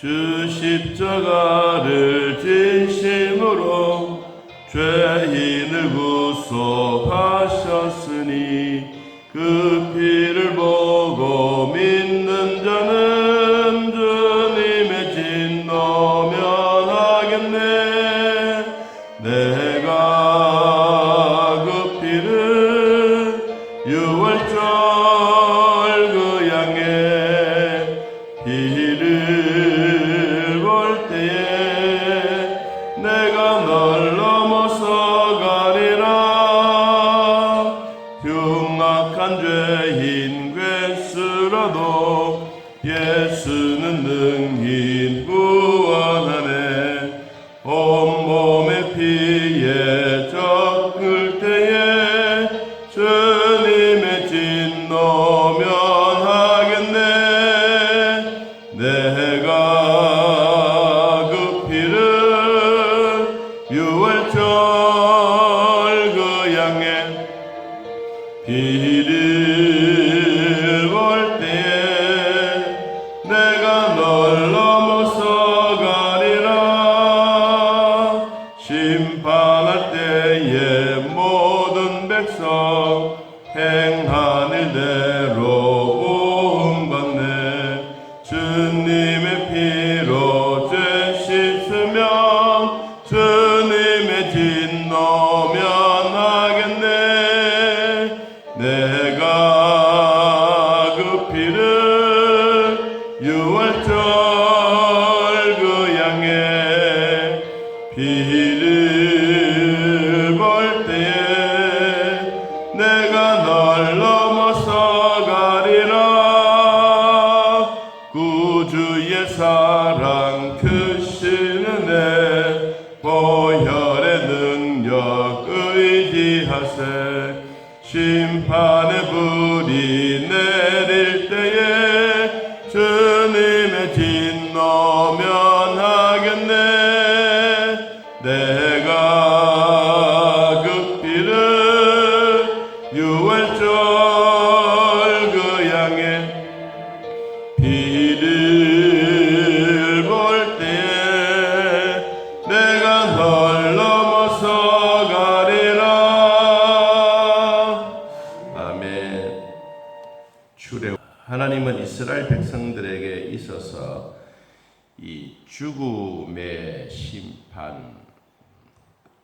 주 십자가를 진심으로 죄인을 구속하셨으니 그 피를 보고 믿는 자는 주님의 진노 면하겠네. 내가 그 피를 유월절 그 양의 피를 볼 때에 내가 널 넘어서 가리라. 흉악한 죄인 괴수라도 예수는 능히 구원하네. 온몸의 피에 적을 때에 주님의 진노 면하겠네. 내가 그 피를 유월절 그 양의 피를 볼 때에 내가 널 넘어서 가리라. 심판할 때에 모든 백성 행한 일대로 본받네. 주님의 피로 죄 씻으면 주님의 진노 면하겠네. 내가 그 피를 유월절 그 양의 피를 볼 때에 내가 널 넘어서 가리라. 구주의 사랑 크신 은혜 보혈의 능력 의지하세. 심판의 불이 내릴 때에 주님의 진노 면하겠네. 내가 그 피를 유월절 그 양의 피를 볼 때에 내가 널 넘어서 가리라. 아멘. 주례. 하나님은 이스라엘 백성들에게 있어서 이 죽음의 심판,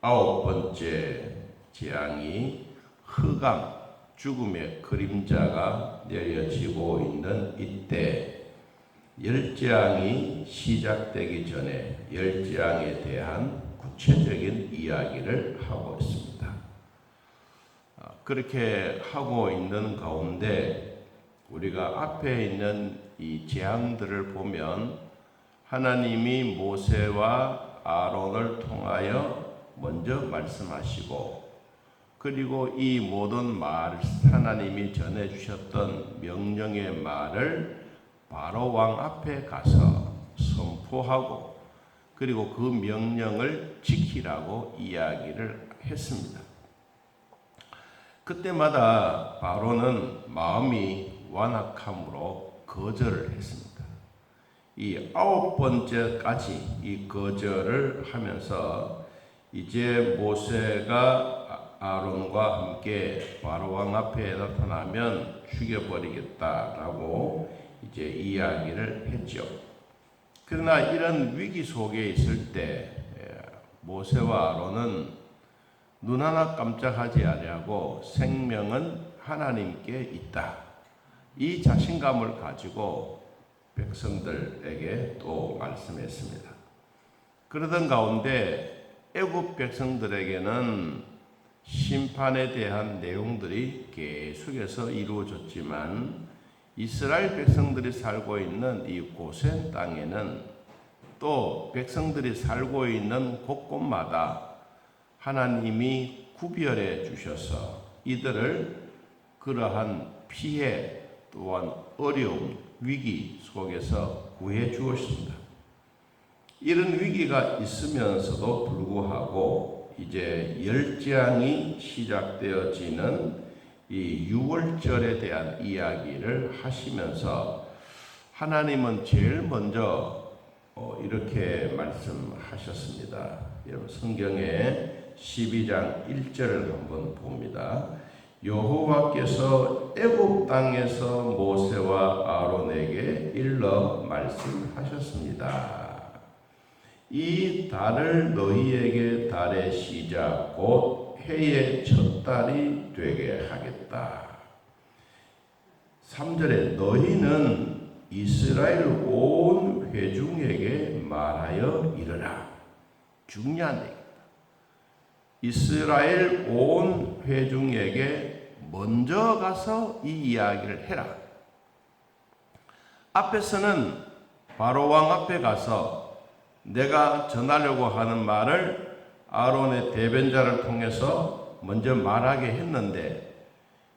9번째 재앙이 흑암, 죽음의 그림자가 내려지고 있는 이때 열재앙이 시작되기 전에 열재앙에 대한 구체적인 이야기를 하고 있습니다. 그렇게 하고 있는 가운데 우리가 앞에 있는 이 재앙들을 보면 하나님이 모세와 아론을 통하여 먼저 말씀하시고, 그리고 이 모든 말, 하나님이 전해주셨던 명령의 말을 바로 왕 앞에 가서 선포하고, 그리고 그 명령을 지키라고 이야기를 했습니다. 그때마다 바로는 마음이 완악함으로 거절을 했습니다. 이 9번째까지 이 거절을 하면서 이제 모세가 아론과 함께 바로 왕 앞에 나타나면 죽여버리겠다라고 이제 이야기를 했죠. 그러나 이런 위기 속에 있을 때 모세와 아론은 눈 하나 깜짝하지 아니하고 생명은 하나님께 있다, 이 자신감을 가지고 백성들에게 또 말씀했습니다. 그러던 가운데 애굽 백성들에게는 심판에 대한 내용들이 계속해서 이루어졌지만 이스라엘 백성들이 살고 있는 이 고센 땅에는 또 백성들이 살고 있는 곳곳마다 하나님이 구별해 주셔서 이들을 그러한 피해 또한 어려움, 위기 속에서 구해 주었습니다. 이런 위기가 있으면서도 불구하고 이제 열재앙이 시작되어지는 이 유월절에 대한 이야기를 하시면서 하나님은 제일 먼저 이렇게 말씀하셨습니다. 여러분 성경에 12장 1절을 한번 봅니다. 여호와께서 애굽 땅에서 모세와 아론에게 일러 말씀하셨습니다. 이 달을 너희에게 달의 시작 곧 해의 첫 달이 되게 하겠다. 3절에 너희는 이스라엘 온 회중에게 말하여 이르라. 중요한 얘기입니다. 이스라엘 온 회중에게 먼저 가서 이 이야기를 해라. 앞에서는 바로 왕 앞에 가서 내가 전하려고 하는 말을 아론의 대변자를 통해서 먼저 말하게 했는데,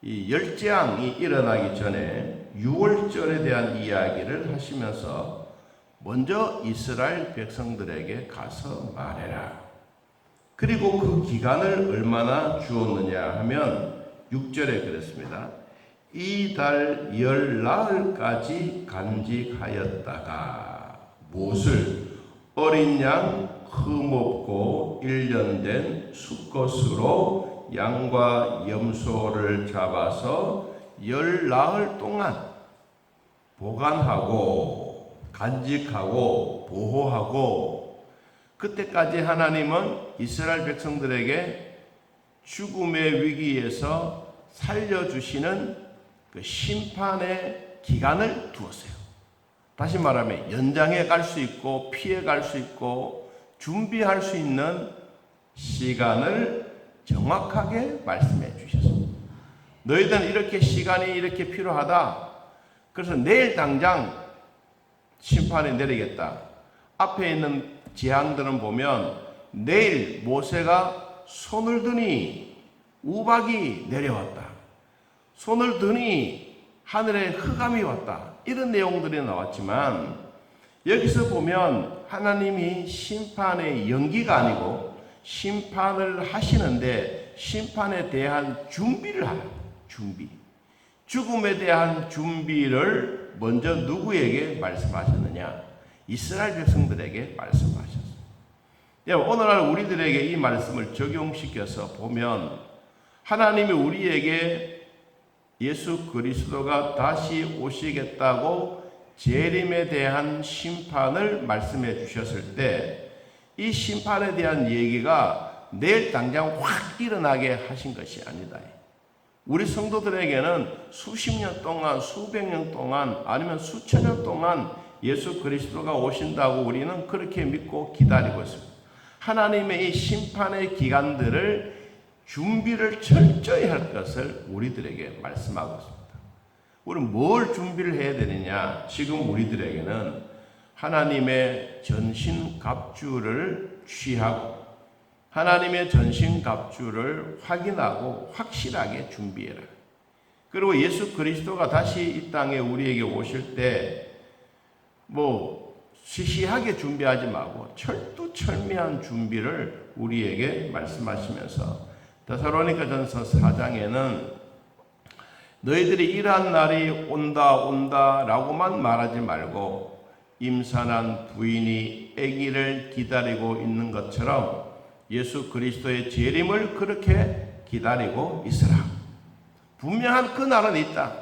이 열재앙이 일어나기 전에 유월절에 대한 이야기를 하시면서 먼저 이스라엘 백성들에게 가서 말해라. 그리고 그 기간을 얼마나 주었느냐 하면 6절에 그랬습니다. 이 달 열나흘까지 간직하였다가 못을 어린 양 흠없고 1년 된 수컷으로 양과 염소를 잡아서 열나흘 동안 보관하고 간직하고 보호하고, 그때까지 하나님은 이스라엘 백성들에게 죽음의 위기에서 살려주시는 그 심판의 기간을 두었어요. 다시 말하면 연장해 갈 수 있고 피해 갈 수 있고 준비할 수 있는 시간을 정확하게 말씀해 주셨습니다. 너희들은 이렇게 시간이 이렇게 필요하다. 그래서 내일 당장 심판이 내리겠다. 앞에 있는 재앙들은 보면 내일 모세가 손을 드니 우박이 내려왔다. 손을 드니 하늘에 흑암이 왔다. 이런 내용들이 나왔지만 여기서 보면 하나님이 심판의 연기가 아니고 심판을 하시는데 심판에 대한 준비를 하라. 준비. 죽음에 대한 준비를 먼저 누구에게 말씀하셨느냐? 이스라엘 백성들에게 말씀하셨습니다. 오늘날 우리들에게 이 말씀을 적용시켜서 보면 하나님이 우리에게 예수 그리스도가 다시 오시겠다고 재림에 대한 심판을 말씀해 주셨을 때 이 심판에 대한 얘기가 내일 당장 확 일어나게 하신 것이 아니다. 우리 성도들에게는 수십 년 동안, 수백 년 동안, 아니면 수천 년 동안 예수 그리스도가 오신다고 우리는 그렇게 믿고 기다리고 있습니다. 하나님의 이 심판의 기간들을 준비를 철저히 할 것을 우리들에게 말씀하고 있습니다. 우리는 뭘 준비를 해야 되느냐? 지금 우리들에게는 하나님의 전신갑주를 취하고 하나님의 전신갑주를 확인하고 확실하게 준비해라. 그리고 예수 그리스도가 다시 이 땅에 우리에게 오실 때 시시하게 준비하지 말고 철두철미한 준비를 우리에게 말씀하시면서 데살로니가전서 4장에는 너희들이 이러한 날이 온다 라고만 말하지 말고 임산한 부인이 아기를 기다리고 있는 것처럼 예수 그리스도의 재림을 그렇게 기다리고 있으라. 분명한 그 날은 있다.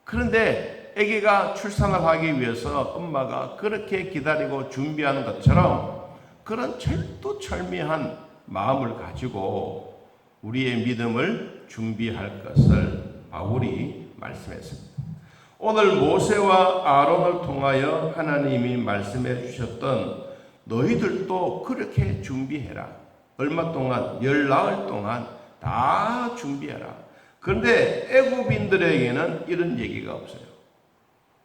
그런데 아기가 출산을 하기 위해서 엄마가 그렇게 기다리고 준비하는 것처럼 그런 철두철미한 마음을 가지고 우리의 믿음을 준비할 것을 바울이 말씀했습니다. 오늘 모세와 아론을 통하여 하나님이 말씀해 주셨던 너희들도 그렇게 준비해라. 얼마 동안? 열나흘 동안 다 준비해라. 그런데 애굽인들에게는 이런 얘기가 없어요.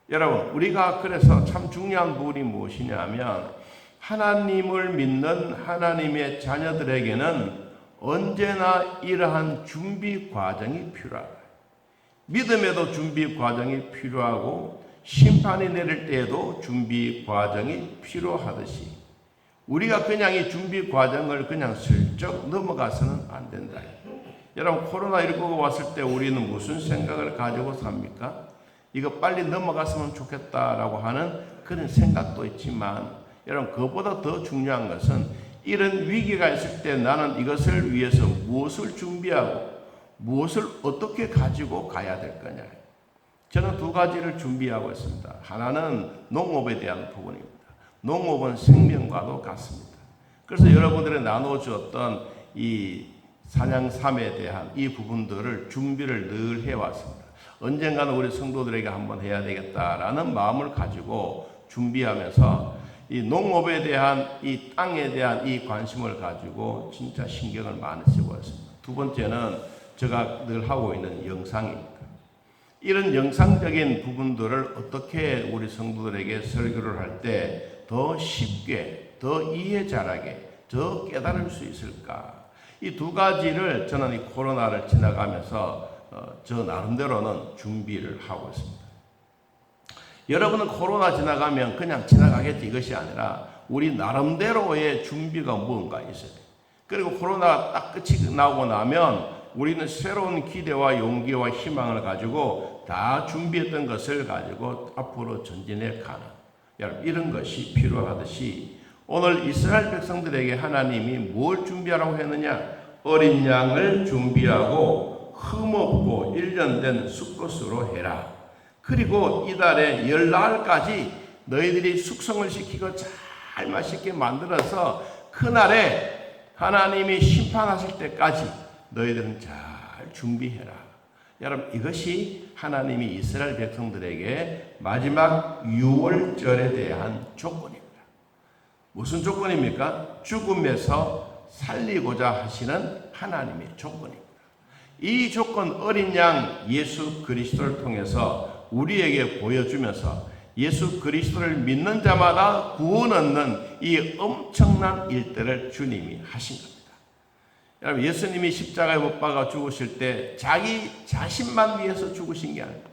여러분, 우리가 그래서 참 중요한 부분이 무엇이냐면 하나님을 믿는 하나님의 자녀들에게는 언제나 이러한 준비 과정이 필요하다. 믿음에도 준비 과정이 필요하고 심판이 내릴 때에도 준비 과정이 필요하듯이 우리가 그냥 이 준비 과정을 그냥 슬쩍 넘어가서는 안 된다. 여러분, 코로나19가 왔을 때 우리는 무슨 생각을 가지고 삽니까? 이거 빨리 넘어갔으면 좋겠다라고 하는 그런 생각도 있지만 여러분, 그것보다 더 중요한 것은 이런 위기가 있을 때 나는 이것을 위해서 무엇을 준비하고 무엇을 어떻게 가지고 가야 될 거냐. 저는 두 가지를 준비하고 있습니다. 하나는 농업에 대한 부분입니다. 농업은 생명과도 같습니다. 그래서 여러분들이 나눠주었던 이 산양삼에 대한 이 부분들을 준비를 늘 해왔습니다. 언젠가는 우리 성도들에게 한번 해야 되겠다라는 마음을 가지고 준비하면서 이 농업에 대한 이 땅에 대한 이 관심을 가지고 진짜 신경을 많이 쓰고 있습니다. 두 번째는 제가 늘 하고 있는 영상입니다. 이런 영상적인 부분들을 어떻게 우리 성도들에게 설교를 할 때 더 쉽게, 더 이해 잘하게, 더 깨달을 수 있을까? 이 두 가지를 저는 이 코로나를 지나가면서 저 나름대로는 준비를 하고 있습니다. 여러분은 코로나 지나가면 그냥 지나가겠지 이것이 아니라 우리 나름대로의 준비가 뭔가 있어요. 그리고 코로나가 딱 끝이 나고 나면 우리는 새로운 기대와 용기와 희망을 가지고 다 준비했던 것을 가지고 앞으로 전진해 가는, 여러분, 이런 것이 필요하듯이 오늘 이스라엘 백성들에게 하나님이 뭘 준비하라고 했느냐? 어린 양을 준비하고 흠없고 1년 된 수컷으로 해라. 그리고 이달에 10날까지 너희들이 숙성을 시키고 잘 맛있게 만들어서 그날에 하나님이 심판하실 때까지 너희들은 잘 준비해라. 여러분, 이것이 하나님이 이스라엘 백성들에게 마지막 유월절에 대한 조건입니다. 무슨 조건입니까? 죽음에서 살리고자 하시는 하나님의 조건입니다. 이 조건, 어린 양 예수 그리스도를 통해서 우리에게 보여주면서 예수 그리스도를 믿는 자마다 구원 얻는 이 엄청난 일들을 주님이 하신 겁니다. 여러분, 예수님이 십자가에 못 박아 죽으실 때 자기 자신만 위해서 죽으신 게 아닙니다.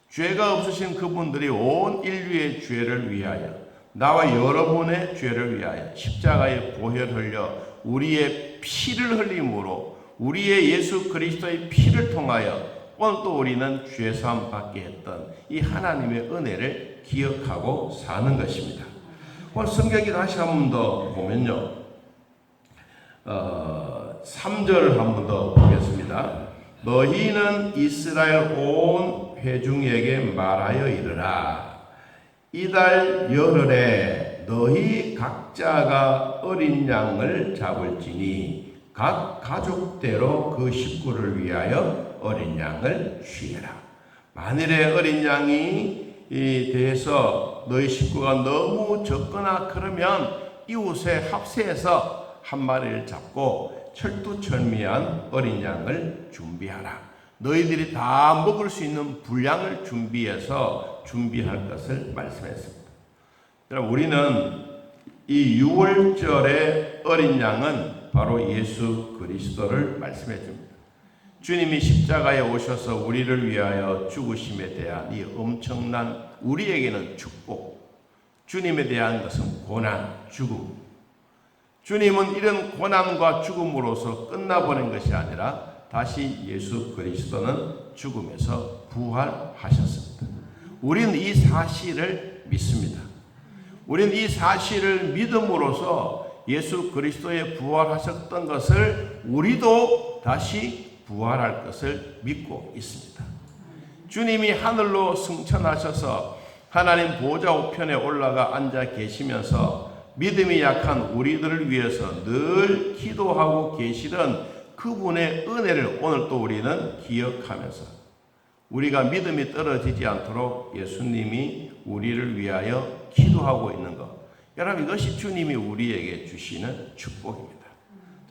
죄가 없으신 그분들이 온 인류의 죄를 위하여, 나와 여러분의 죄를 위하여 십자가에 보혈 흘려 우리의 피를 흘림으로, 우리의 예수 그리스도의 피를 통하여 오늘 또 우리는 죄사함 받게 했던 이 하나님의 은혜를 기억하고 사는 것입니다. 오늘 성경이 다시 한 번 더 보면요, 3절 한 번 더 보겠습니다. 너희는 이스라엘 온 회중에게 말하여 이르라. 이달 열흘에 너희 각자가 어린 양을 잡을지니 각 가족대로 그 식구를 위하여 어린 양을 취해라. 만일에 어린 양이 대해서 너희 식구가 너무 적거나 그러면 이웃에 합세해서 한 마리를 잡고 철두철미한 어린 양을 준비하라. 너희들이 다 먹을 수 있는 분량을 준비할 것을 말씀했습니다. 여러분, 우리는 이 유월절의 어린 양은 바로 예수 그리스도를 말씀해 줍니다. 주님이 십자가에 오셔서 우리를 위하여 죽으심에 대한 이 엄청난, 우리에게는 축복, 주님에 대한 것은 고난, 죽음. 주님은 이런 고난과 죽음으로서 끝나버린 것이 아니라 다시 예수 그리스도는 죽음에서 부활하셨습니다. 우리는 이 사실을 믿습니다. 우리는 이 사실을 믿음으로써 예수 그리스도의 부활하셨던 것을 우리도 다시 부활할 것을 믿고 있습니다. 주님이 하늘로 승천하셔서 하나님 보좌 우편에 올라가 앉아 계시면서 믿음이 약한 우리들을 위해서 늘 기도하고 계시던 그분의 은혜를 오늘 또 우리는 기억하면서 우리가 믿음이 떨어지지 않도록 예수님이 우리를 위하여 기도하고 있는 것, 여러분, 이것이 주님이 우리에게 주시는 축복입니다.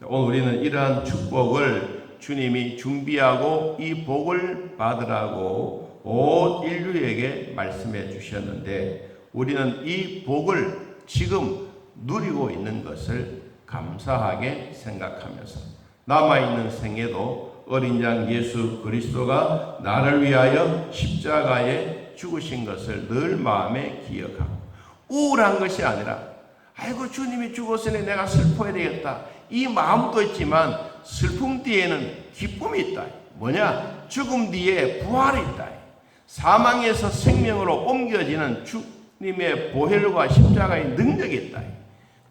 오늘 우리는 이러한 축복을 주님이 준비하고 이 복을 받으라고 온 인류에게 말씀해 주셨는데 우리는 이 복을 지금 누리고 있는 것을 감사하게 생각하면서 남아있는 생에도 어린 양 예수 그리스도가 나를 위하여 십자가에 죽으신 것을 늘 마음에 기억하고 우울한 것이 아니라 아이고 주님이 죽었으니 내가 슬퍼해야 되겠다, 이 마음도 있지만 슬픔 뒤에는 기쁨이 있다. 뭐냐? 죽음 뒤에 부활이 있다. 사망에서 생명으로 옮겨지는 하나님의 보혈과 십자가의 능력이 있다.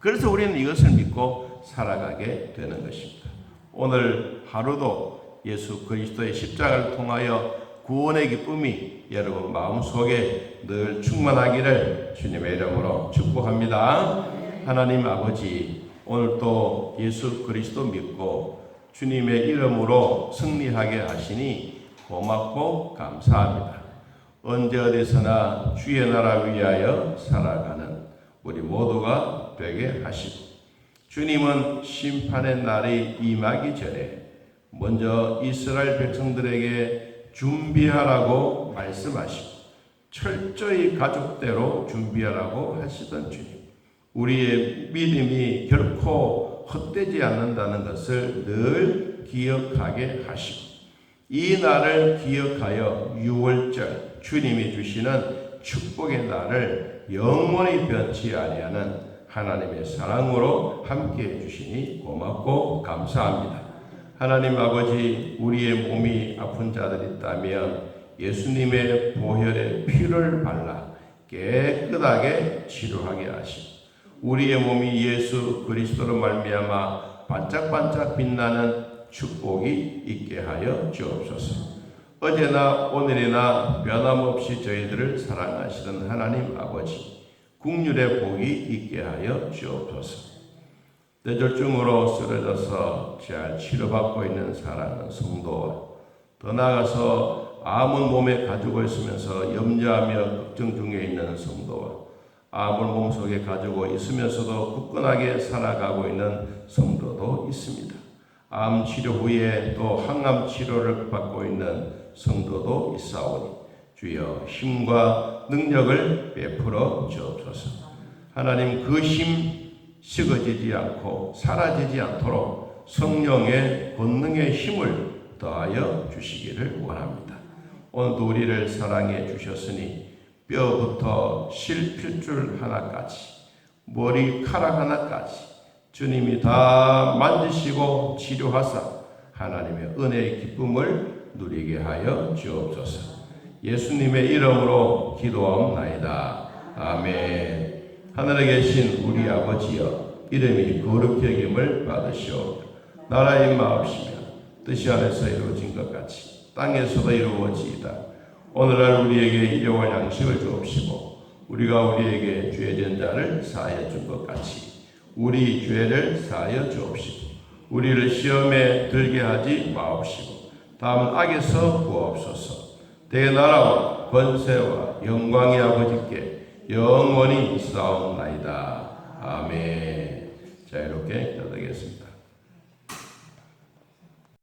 그래서 우리는 이것을 믿고 살아가게 되는 것입니다. 오늘 하루도 예수 그리스도의 십자가를 통하여 구원의 기쁨이 여러분 마음속에 늘 충만하기를 주님의 이름으로 축복합니다. 하나님 아버지, 오늘도 예수 그리스도 믿고 주님의 이름으로 승리하게 하시니 고맙고 감사합니다. 언제 어디서나 주의 나라 위하여 살아가는 우리 모두가 되게 하시고, 주님은 심판의 날이 임하기 전에 먼저 이스라엘 백성들에게 준비하라고 말씀하시고 철저히 가족대로 준비하라고 하시던 주님, 우리의 믿음이 결코 헛되지 않는다는 것을 늘 기억하게 하시고, 이 날을 기억하여 6월절 주님이 주시는 축복의 날을 영원히 변치 아니하는 하나님의 사랑으로 함께해 주시니 고맙고 감사합니다. 하나님 아버지, 우리의 몸이 아픈 자들이 있다면 예수님의 보혈의 피를 발라 깨끗하게 치료하게 하시고, 우리의 몸이 예수 그리스도로 말미암아 반짝반짝 빛나는 축복이 있게 하여 주옵소서. 어제나 오늘이나 변함없이 저희들을 사랑하시던 하나님 아버지, 국률의 복이 있게 하여 주옵소서. 뇌졸중으로 쓰러져서 잘 치료받고 있는 사랑하는 성도와, 더 나아가서 암을 몸에 가지고 있으면서 염려하며 걱정 중에 있는 성도와, 암을 몸속에 가지고 있으면서도 굳건하게 살아가고 있는 성도도 있습니다. 암 치료 후에 또 항암 치료를 받고 있는 성도도 있사오니 주여 힘과 능력을 베풀어 주옵소서. 하나님, 그 힘 식어지지 않고 사라지지 않도록 성령의 권능의 힘을 더하여 주시기를 원합니다. 오늘도 우리를 사랑해 주셨으니 뼈부터 실핏줄 하나까지, 머리카락 하나까지 주님이 다 만지시고 치료하사 하나님의 은혜의 기쁨을 누리게 하여 주옵소서. 예수님의 이름으로 기도하옵나이다. 아멘. 하늘에 계신 우리 아버지여, 이름이 거룩히 여김을 받으시오. 나라의 마옵시며 뜻이 하늘에서 이루어진 것 같이 땅에서도 이루어지이다. 오늘날 우리에게 일용할 양식을 주옵시고, 우리가 우리에게 죄진 자를 사하여 준 것 같이 우리 죄를 사하여 주옵시고, 우리를 시험에 들게 하지 마옵시고 다만 악에서 구하옵소서. 대나라와 권세와 영광의 아버지께 영원히 있사옵나이다. 아멘. 자, 이렇게 기도드리겠습니다.